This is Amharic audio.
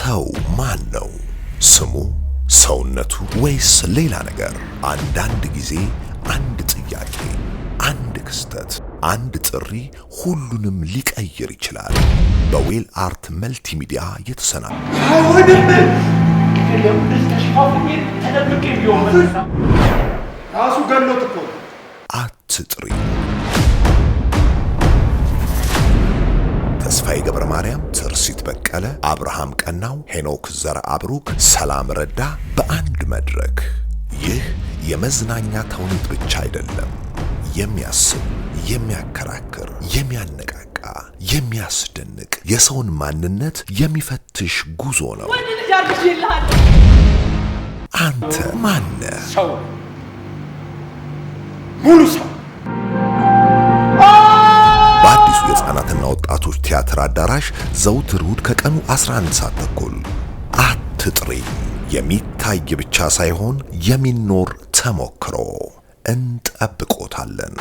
ሰው ማን ነው? ስሙ፣ ሰውነቱ ወይስ ሌላ ነገር? አንዳንድ ጊዜ አንድ ጥያቄ፣ አንድ ክስተት፣ አንድ ጥሪ ሁሉንም ሊቀይር ይችላል። በዌል አርት መልቲሚዲያ የተሰናዳ ራሱ ገሎት እኮ አትጥሪ። ተስፋዬ ገብረ ማርያም፣ ትርሲት በቀለ፣ አብርሃም ቀናው፣ ሄኖክ ዘርአብሩክ፣ ሰላም ረዳ በአንድ መድረክ። ይህ የመዝናኛ ተውኔት ብቻ አይደለም። የሚያስብ፣ የሚያከራክር፣ የሚያነቃቃ፣ የሚያስደንቅ የሰውን ማንነት የሚፈትሽ ጉዞ ነው። አንተ ማነህ? ሰው ሙሉ ሰው። በአዲሱ የሕፃናትና ወጣቶች ቲያትር አዳራሽ ዘውትር እሁድ ከቀኑ 11 ሰዓት ተኩል አትጥሪ። የሚታይ ብቻ ሳይሆን የሚኖር ተሞክሮ እንጠብቆታለን።